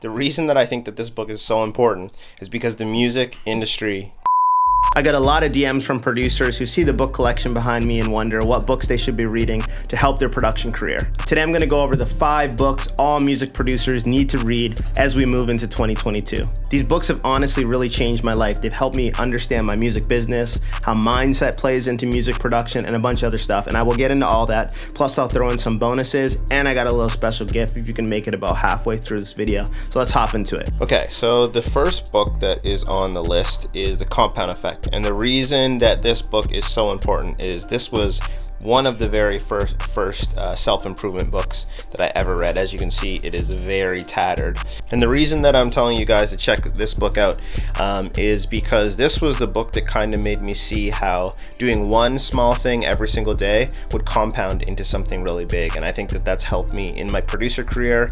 The reason that I think that this book is so important is because the music industry. I got a lot of DMs from producers who see the book collection behind me and wonder what books they should be reading to help their production career. Today I'm going to go over the 5 books all music producers need to read as we move into 2022. These books have honestly really changed my life. They've helped me understand my music business, how mindset plays into music production, and a bunch of other stuff, and I will get into all that. Plus I'll throw in some bonuses, and I got a little special gift if you can make it about halfway through this video. So let's hop into it. Okay, so the first book that is on the list is The Compound Effect. And the reason that this book is so important is this was one of the very first self-improvement books that I ever read. As you can see, it is very tattered. And the reason that I'm telling you guys to check this book out is because this was the book that kind of made me see how doing one small thing every single day would compound into something really big. And I think that that's helped me in my producer career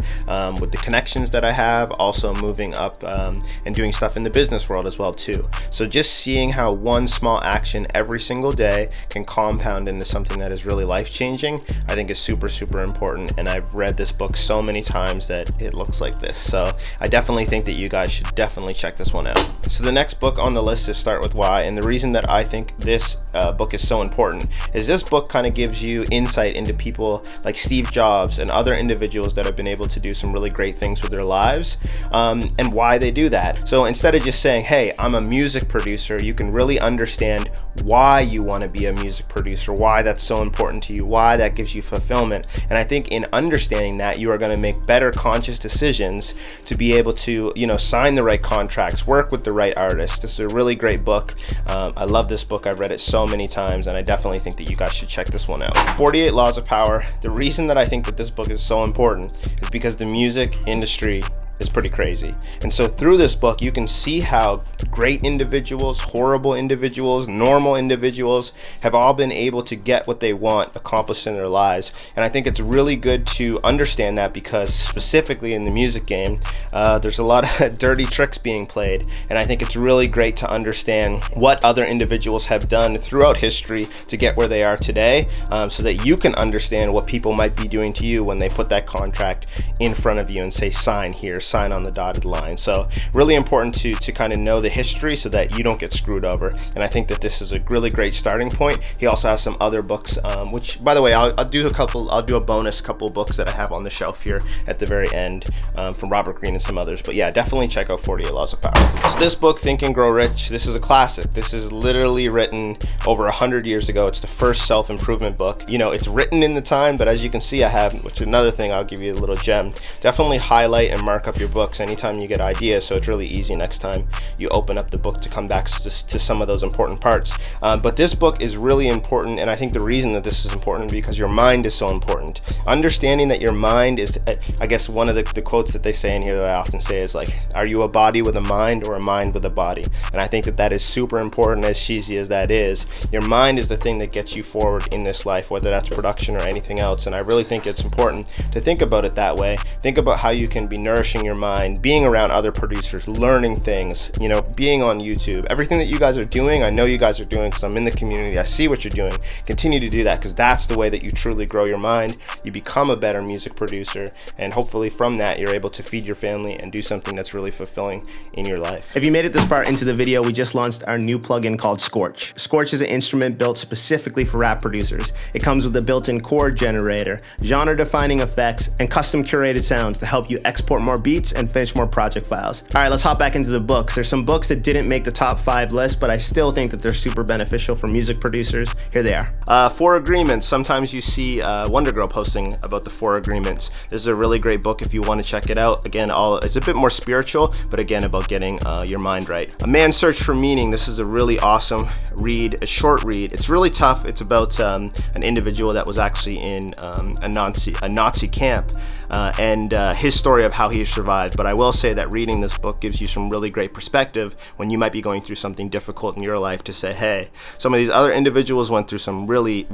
with the connections that I have, also moving up and doing stuff in the business world as well too. So just seeing how one small action every single day can compound into something that is really life-changing, I think is super important. And I've read this book so many times that it looks like this. So I definitely think that you guys should definitely check this one out. So the next book on the list is Start With Why. And the reason that I think this book is so important is this book kind of gives you insight into people like Steve Jobs and other individuals that have been able to do some really great things with their lives and why they do that. So instead of just saying, hey, I'm a music producer, you can really understand why you want to be a music producer, why that's so important to you, why that gives you fulfillment. And I think in understanding that, you are going to make better conscious decisions to be able to, sign the right contracts, work with the right artists. This is a really great book. I love this book. I've read it so many times, and I definitely think that you guys should check this one out. 48 Laws of Power. The reason that I think that this book is so important is because the music industry is pretty crazy. And so through this book, you can see how great individuals, horrible individuals, normal individuals have all been able to get what they want accomplished in their lives. And I think it's really good to understand that because specifically in the music game, there's a lot of dirty tricks being played. And I think it's really great to understand what other individuals have done throughout history to get where they are today, so that you can understand what people might be doing to you when they put that contract in front of you and say, sign here, sign on the dotted line. So really important to kind of know the history so that you don't get screwed over. And I think that this is a really great starting point. He also has some other books, which by the way, I'll do a bonus couple books that I have on the shelf here at the very end from Robert Greene and some others. But yeah, definitely check out 48 Laws of Power. So this book, Think and Grow Rich, this is a classic. This is literally written over 100 years ago. It's the first self-improvement book. It's written in the time, but as you can see, I have, which is another thing, I'll give you a little gem. Definitely highlight and mark up your books anytime you get ideas, so it's really easy next time you open up the book to come back to some of those important parts. But this book is really important, and I think the reason that this is important is because your mind is so important. Understanding that your mind is, I guess one of the quotes that they say in here that I often say is like, are you a body with a mind or a mind with a body? And I think that that is super important, as cheesy as that is. Your mind is the thing that gets you forward in this life, whether that's production or anything else. And I really think it's important to think about it that way. Think about how you can be nourishing your mind, being around other producers, learning things, being on YouTube. Everything that you guys are doing, I know you guys are doing because I'm in the community. I see what you're doing. Continue to do that because that's the way that you truly grow your mind. You become a better music producer, and hopefully from that, you're able to feed your family and do something that's really fulfilling in your life. If you made it this far into the video, we just launched our new plugin called Scorch. Scorch is an instrument built specifically for rap producers. It comes with a built-in chord generator, genre-defining effects, and custom curated sounds to help you export more beats and finish more project files. All right, let's hop back into the books. There's some books that didn't make the top 5 list, but I still think that they're super beneficial for music producers. Here they are. 4 Agreements. Sometimes you see Wonder Girl posting about the 4 Agreements. This is a really great book if you want to check it out. Again, it's a bit more spiritual, but again, about getting your mind right. A Man's Search for Meaning. This is a really awesome read, a short read. It's really tough. It's about an individual that was actually in a Nazi camp and his story of how he survived. But I will say that reading this book gives you some really great perspective when you might be going through something difficult in your life to say, hey, some of these other individuals went through some really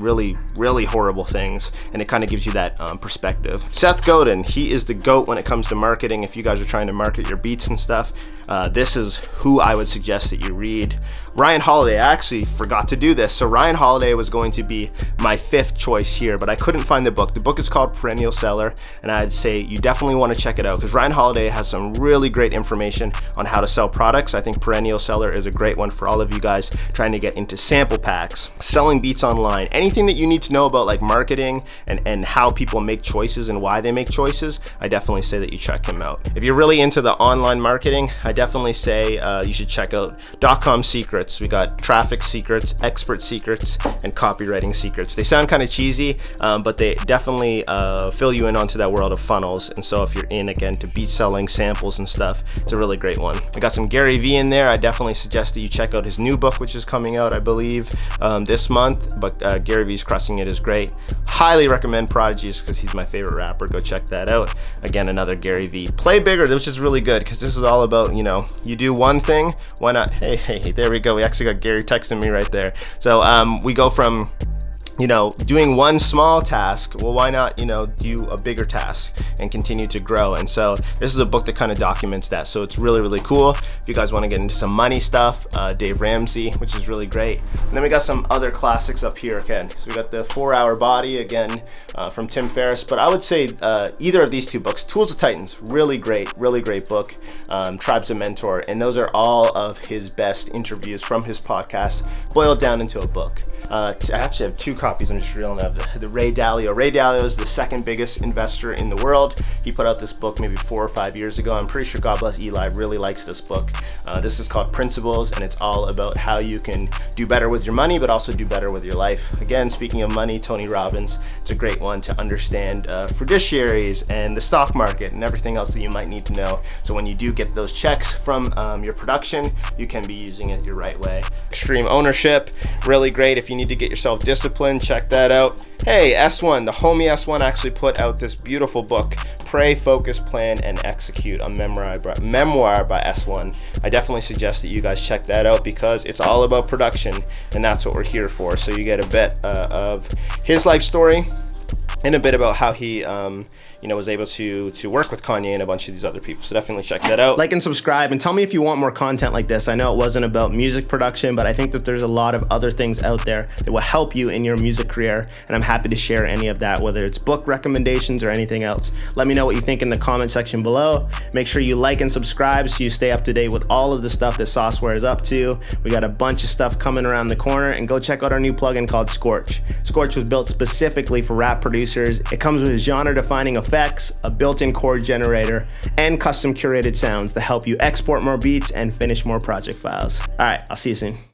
horrible things, and it kind of gives you that perspective. Seth Godin, he is the GOAT when it comes to marketing. If you guys are trying to market your beats and stuff, this is who I would suggest that you read. Ryan Holiday, I actually forgot to do this. So Ryan Holiday was going to be my 5th choice here, but I couldn't find the book. The book is called Perennial Seller, and I'd say you definitely want to check it out because Ryan Holiday has some really great information on how to sell products. I think Perennial Seller is a great one for all of you guys trying to get into sample packs, selling beats online, anything that you need to know about like marketing and how people make choices and why they make choices. I definitely say that you check him out. If you're really into the online marketing, I definitely say you should check out .com Secrets. We got traffic secrets, expert secrets, and copywriting secrets. They sound kind of cheesy, but they definitely fill you in onto that world of funnels. And so if you're in, again, to beat selling, samples and stuff, it's a really great one. We got some Gary Vee in there. I definitely suggest that you check out his new book, which is coming out, I believe, this month. But Gary Vee's Crushing It is great. Highly recommend Prodigy because he's my favorite rapper. Go check that out. Again, another Gary Vee. Play Bigger, which is really good because this is all about, you know, you do one thing, why not? Hey, there we go. We actually got Gary texting me right there. So we go from, you know, doing one small task, well, why not, you know, do a bigger task and continue to grow? And so this is a book that kind of documents that. So it's really, really cool. If you guys want to get into some money stuff, Dave Ramsey, which is really great. And then we got some other classics up here again. So we got the 4-Hour Body again from Tim Ferriss. But I would say either of these two books, Tools of Titans, really great book. Tribe's a Mentor. And those are all of his best interviews from his podcast boiled down into a book. I actually have 2 copies. I'm just reeling up the Ray Dalio. Ray Dalio is the second biggest investor in the world. He put out this book maybe 4 or 5 years ago. I'm pretty sure God Bless Eli really likes this book. This is called Principles, and it's all about how you can do better with your money, but also do better with your life. Again, speaking of money, Tony Robbins, it's a great one to understand fiduciaries and the stock market and everything else that you might need to know. So when you do get those checks from your production, you can be using it your right way. Extreme Ownership, really great. If you need to get yourself disciplined, check that out. Hey, S1, the homie S1 actually put out this beautiful book, Pray, Focus, Plan, and Execute, a memoir by S1. I definitely suggest that you guys check that out because it's all about production, and that's what we're here for. So you get a bit of his life story and a bit about how he was able to work with Kanye and a bunch of these other people. So definitely check that out. Like and subscribe, and tell me if you want more content like this. I know it wasn't about music production, but I think that there's a lot of other things out there that will help you in your music career, and I'm happy to share any of that, whether it's book recommendations or anything else. Let me know what you think in the comment section below. Make sure you like and subscribe so you stay up to date with all of the stuff that Sauceware is up to. We got a bunch of stuff coming around the corner, and go check out our new plugin called Scorch. Scorch was built specifically for rap producers. It comes with genre-defining effects, a built-in chord generator, and custom curated sounds to help you export more beats and finish more project files. All right, I'll see you soon.